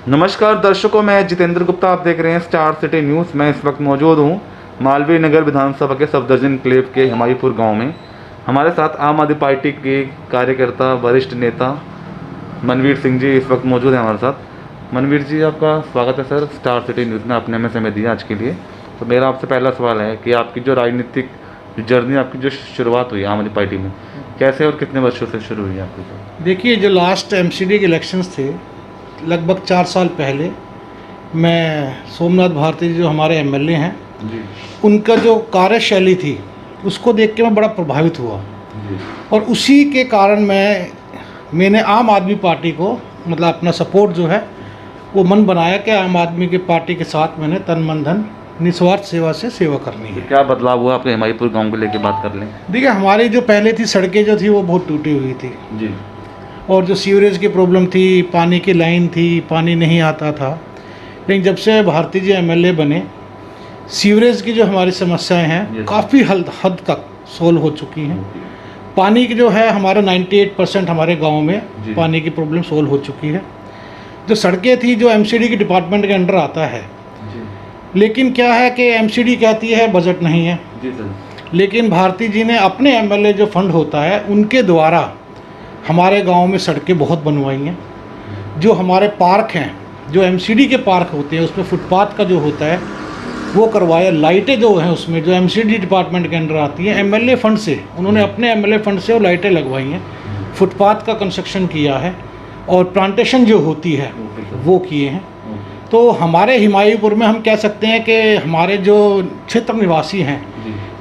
नमस्कार दर्शकों, मैं जितेंद्र गुप्ता। आप देख रहे हैं स्टार सिटी न्यूज़। मैं इस वक्त मौजूद हूं मालवीय नगर विधानसभा के सफदरजन एन्क्लेव के हिमायतपुर गांव में। हमारे साथ आम आदमी पार्टी के कार्यकर्ता, वरिष्ठ नेता मनवीर सिंह जी इस वक्त मौजूद हैं हमारे साथ। मनवीर जी, आपका स्वागत है सर स्टार सिटी न्यूज़ में। आपने हमें समय दिया आज के लिए। तो मेरा आपसे पहला सवाल है कि आपकी जो राजनीतिक जर्नी, आपकी जो शुरुआत हुई आम आदमी पार्टी में, कैसे और कितने वर्षों से शुरू हुई आपकी? देखिए, जो लास्ट एमसीडी के इलेक्शंस थे लगभग 4 साल पहले, मैं सोमनाथ भारती जो हमारे एमएलए हैं जी, उनका जो कार्यशैली थी उसको देख के मैं बड़ा प्रभावित हुआ जी, और उसी के कारण मैंने आम आदमी पार्टी को मतलब अपना सपोर्ट जो है वो मन बनाया कि आम आदमी की पार्टी के साथ मैंने तन मन धन निस्वार्थ सेवा से सेवा करनी है। क्या बदलाव हुआ आपके हिमायतपुर गांव को लेके बात कर लें? देखिए, हमारी जो पहले थी सड़कें जो थी वो बहुत टूटी हुई थी जी, और जो सीवरेज की प्रॉब्लम थी, पानी की लाइन थी, पानी नहीं आता था। लेकिन जब से भारती जी एमएलए बने, सीवरेज की जो हमारी समस्याएं हैं काफ़ी हद तक सोल्व हो चुकी हैं। पानी की जो है हमारा 98% हमारे गांव में पानी की प्रॉब्लम सोल्व हो चुकी है। जो सड़कें थी जो एमसीडी के डिपार्टमेंट के अंडर आता है, लेकिन क्या है कि एमसीडी कहती है बजट नहीं है। जी सर। लेकिन भारती जी ने अपने एमएलए जो फंड होता है उनके द्वारा हमारे गांव में सड़कें बहुत बनवाई हैं। जो हमारे पार्क हैं, जो एमसीडी के पार्क होते हैं, उसमें फुटपाथ का जो होता है वो करवाया। लाइटें जो हैं उसमें जो एमसीडी डिपार्टमेंट के अंडर आती हैं, एमएलए फंड से, उन्होंने अपने एमएलए फंड से वो लाइटें लगवाई हैं। फुटपाथ का कंस्ट्रक्शन किया है और प्लांटेशन जो होती है वो किए हैं। तो हमारे हिमायतपुर में हम कह सकते हैं कि हमारे जो क्षेत्र निवासी हैं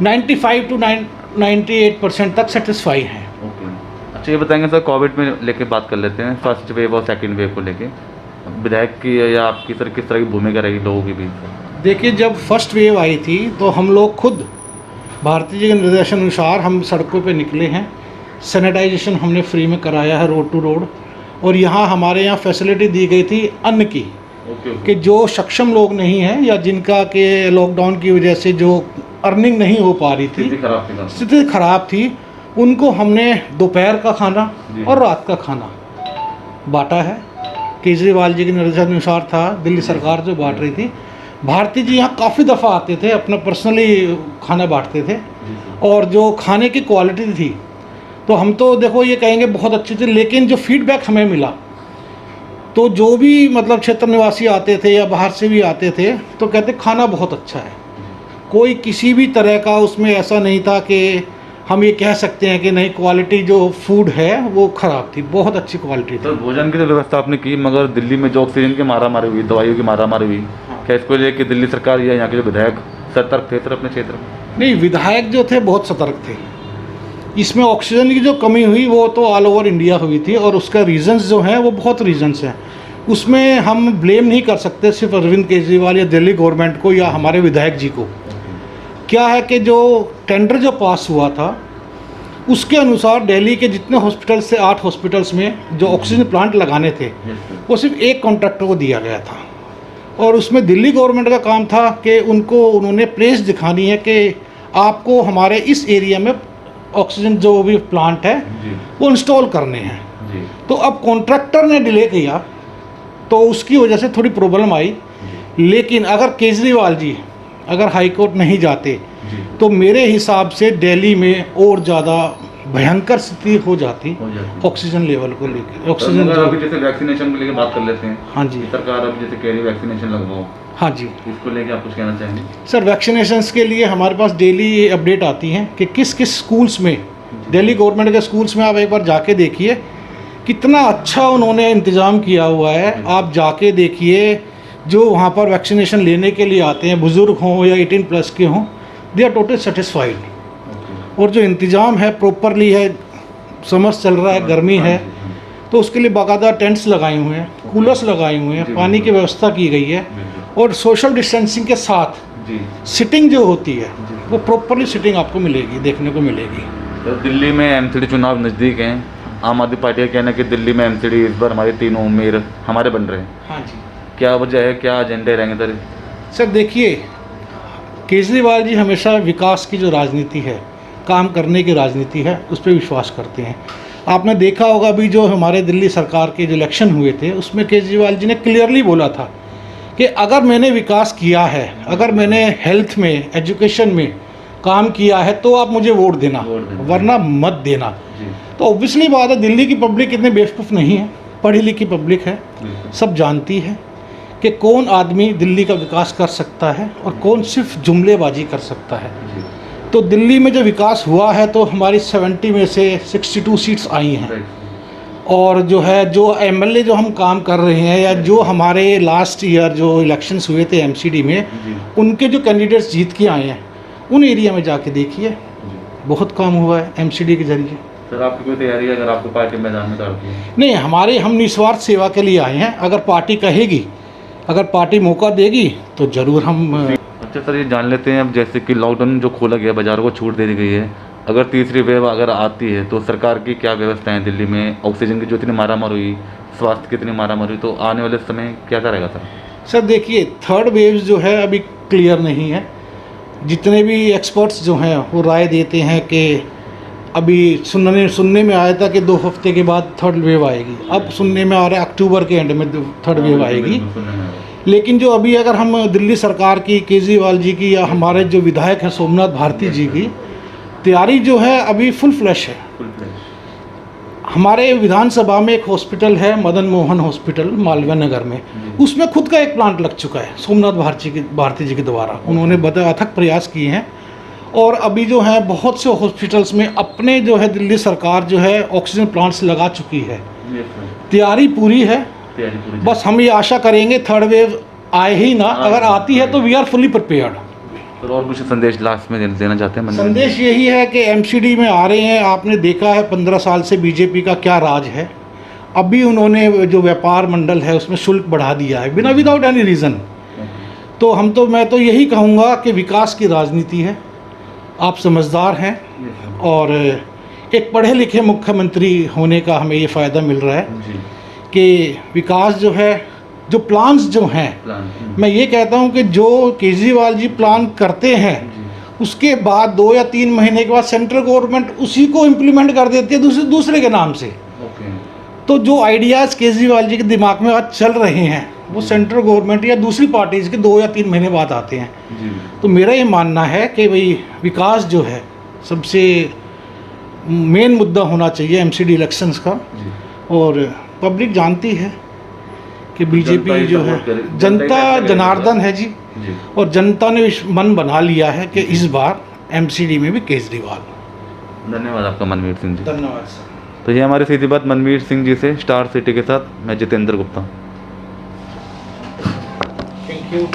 95 to 98% तक सेटिस्फाई हैं। अच्छा, ये बताएंगे सर, कोविड में लेके बात कर लेते हैं, फर्स्ट वेव और सेकंड वेव को लेके विधायक की या आपकी सर किस तरह की भूमिका रही लोगों के बीच? देखिए, जब फर्स्ट वेव आई थी तो हम लोग खुद भारती जी के निर्देशन अनुसार हम सड़कों पे निकले हैं। सैनिटाइजेशन हमने फ्री में कराया है रोड टू रोड। और यहाँ हमारे यहाँ फैसिलिटी दी गई थी अन्न की, कि जो सक्षम लोग नहीं हैं या जिनका के लॉकडाउन की वजह से जो अर्निंग नहीं हो पा रही थी, स्थिति खराब थी, उनको हमने दोपहर का खाना और रात का खाना बांटा है। केजरीवाल जी के निर्देशानुसार था, दिल्ली सरकार जो बांट रही थी। भारती जी यहाँ काफ़ी दफ़ा आते थे, अपना पर्सनली खाना बांटते थे। और जो खाने की क्वालिटी थी तो हम तो देखो ये कहेंगे बहुत अच्छी थी, लेकिन जो फीडबैक हमें मिला तो जो भी मतलब क्षेत्र निवासी आते थे या बाहर से भी आते थे तो कहते खाना बहुत अच्छा है। कोई किसी भी तरह का उसमें ऐसा नहीं था कि हम ये कह सकते हैं कि नहीं क्वालिटी जो फूड है वो ख़राब थी, बहुत अच्छी क्वालिटी थी। तो भोजन की तो व्यवस्था आपने की, मगर दिल्ली में जो ऑक्सीजन की मारामारी हुई, दवाइयों की मारामारी हुई, क्या इसको लेकर दिल्ली सरकार या यहाँ के जो विधायक सतर्क थे सर अपने क्षेत्र में? नहीं, विधायक जो थे बहुत सतर्क थे। इसमें ऑक्सीजन की जो कमी हुई वो तो ऑल ओवर इंडिया हुई थी और उसका रीजंस जो हैं वो बहुत रीजंस हैं। उसमें हम ब्लेम नहीं कर सकते सिर्फ अरविंद केजरीवाल या दिल्ली गवर्नमेंट को या हमारे विधायक जी को। क्या है कि जो टेंडर जो पास हुआ था उसके अनुसार दिल्ली के जितने हॉस्पिटल्स से 8 हॉस्पिटल्स में जो ऑक्सीजन प्लांट लगाने थे वो सिर्फ एक कॉन्ट्रैक्टर को दिया गया था। और उसमें दिल्ली गवर्नमेंट का काम था कि उन्होंने प्लेस दिखानी है कि आपको हमारे इस एरिया में ऑक्सीजन जो भी प्लांट है वो इंस्टॉल करने हैं। तो अब कॉन्ट्रैक्टर ने डिले किया तो उसकी वजह से थोड़ी प्रॉब्लम आई। लेकिन अगर केजरीवाल जी अगर हाई कोर्ट नहीं जाते तो मेरे हिसाब से दिल्ली में और ज़्यादा भयंकर स्थिति हो जाती ऑक्सीजन लेवल को लेकर। ऑक्सीजन अभी जैसे वैक्सीनेशन को लेकर बात कर लेते हैं। हाँ जी, सरकार अभी जैसे कह रही है वैक्सीनेशन लगवाओ। हाँ जी, इसको लेके आप कुछ कहना चाहेंगे? सर, वैक्सीनेशंस के लिए हमारे पास डेली अपडेट आती हैं कि किस किस स्कूल्स में, दिल्ली गवर्नमेंट के स्कूल्स में आप एक बार जाके देखिए कितना अच्छा उन्होंने इंतज़ाम किया हुआ है। आप जाके देखिए, जो वहाँ पर वैक्सीनेशन लेने के लिए आते हैं, बुज़ुर्ग हों या 18+ के हों, दे आर टोटली सेटिस्फाइड। और जो इंतज़ाम है प्रॉपरली है, समर चल रहा है, गर्मी है, तो उसके लिए बाकायदा टेंट्स लगाए हुए हैं, कूलर्स लगाए हुए हैं, पानी की व्यवस्था की गई है और सोशल डिस्टेंसिंग के साथ सिटिंग जो होती है वो प्रॉपरली सिटिंग आपको मिलेगी, देखने को मिलेगी। तो दिल्ली में एमसीडी चुनाव नज़दीक हैं। आम आदमी पार्टी का कहना है कि दिल्ली में एमसीडी इस बार हमारे 3 उम्मीदवार हमारे बन रहे हैं। हाँ जी, क्या वजह है, क्या एजेंडे रहेंगे सर? सर देखिए, केजरीवाल जी हमेशा विकास की जो राजनीति है, काम करने की राजनीति है, उस पर विश्वास करते हैं। आपने देखा होगा अभी जो हमारे दिल्ली सरकार के जो इलेक्शन हुए थे उसमें केजरीवाल जी ने क्लियरली बोला था कि अगर मैंने विकास किया है, अगर मैंने हेल्थ में, एजुकेशन में काम किया है तो आप मुझे वोट देना, वरना मत देना। तो ऑब्वियसली बात है, दिल्ली की पब्लिक इतने बेवकूफ़ नहीं है, पढ़ी लिखी पब्लिक है, सब जानती है कि कौन आदमी दिल्ली का विकास कर सकता है और कौन सिर्फ जुमलेबाजी कर सकता है। तो दिल्ली में जो विकास हुआ है तो हमारी 70 में से 62 सीट्स आई हैं, और जो है जो एमएलए जो हम काम कर रहे हैं या जो हमारे लास्ट ईयर जो इलेक्शंस हुए थे एमसीडी में, उनके जो कैंडिडेट्स जीत के आए हैं उन एरिया में जाके देखिए, बहुत काम हुआ है एमसीडी के जरिए। सर आपकी कोई तैयारी है अगर आपको पार्टी मैदान में उतारती है? नहीं, हम निस्वार्थ सेवा के लिए आए हैं। अगर पार्टी कहेगी, अगर पार्टी मौका देगी तो ज़रूर हम। अच्छा सर, ये जान लेते हैं अब, जैसे कि लॉकडाउन जो खोला गया, बाज़ारों को छूट दे दी गई है, अगर तीसरी वेव अगर आती है तो सरकार की क्या व्यवस्था है दिल्ली में? ऑक्सीजन की जो इतनी मारामार हुई, स्वास्थ्य की इतनी मारामार हुई, तो आने वाले समय क्या करेगा सर? सर देखिए, थर्ड वेव जो है अभी क्लियर नहीं है। जितने भी एक्सपर्ट्स जो हैं वो राय देते हैं कि अभी सुनने में आया था कि 2 हफ्ते के बाद थर्ड वेव आएगी, अब सुनने में आ रहा है अक्टूबर के एंड में थर्ड वेव आएगी। लेकिन जो अभी अगर हम दिल्ली सरकार की, केजरीवाल जी की या हमारे जो विधायक हैं सोमनाथ भारती जी की तैयारी जो है अभी फुल फ्लैश है। हमारे विधानसभा में एक हॉस्पिटल है, मदन मोहन हॉस्पिटल मालवीय नगर में, उसमें खुद का एक प्लांट लग चुका है सोमनाथ भारती जी के द्वारा। उन्होंने अथक प्रयास किए हैं, और अभी जो है बहुत से हॉस्पिटल्स में अपने जो है दिल्ली सरकार जो है ऑक्सीजन प्लांट्स लगा चुकी है। तैयारी पूरी है, बस हम ये आशा करेंगे थर्ड वेव आए ही ना, अगर आती है तो वी आर फुली प्रिपेयर्ड। और कुछ संदेश लास्ट में देना चाहते हैं? संदेश यही है कि एमसीडी में आ रहे हैं, आपने देखा है 15 साल से बीजेपी का क्या राज है। अभी उन्होंने जो व्यापार मंडल है उसमें शुल्क बढ़ा दिया है बिना विदाउट एनी रीज़न। तो मैं तो यही कहूँगा कि विकास की राजनीति है, आप समझदार हैं, और एक पढ़े लिखे मुख्यमंत्री होने का हमें ये फ़ायदा मिल रहा है कि विकास जो है, जो प्लान्स जो हैं, मैं ये कहता हूँ कि जो केजरीवाल जी प्लान करते हैं उसके बाद 2 या 3 महीने के बाद सेंट्रल गवर्नमेंट उसी को इम्प्लीमेंट कर देती है दूसरे के नाम से। तो जो आइडियाज़ केजरीवाल जी के दिमाग में आज चल रहे हैं वो सेंट्रल गवर्नमेंट या दूसरी पार्टीज़ के 2 या 3 महीने बाद आते हैं। तो मेरा ये मानना है कि भाई विकास जो है सबसे मेन मुद्दा होना चाहिए एमसीडी इलेक्शंस का, और पब्लिक जानती है कि बीजेपी जो है, जनता जनार्दन है जी, और जनता ने मन बना लिया है कि इस बार एमसीडी में भी केजरीवाल। धन्यवाद आपका मनवीर सिंह जी। धन्यवाद सर। तो ये हमारी सीधी बात मनवीर सिंह जी से, स्टार सिटी के साथ मैं जितेंद्र गुप्ता। Thank you.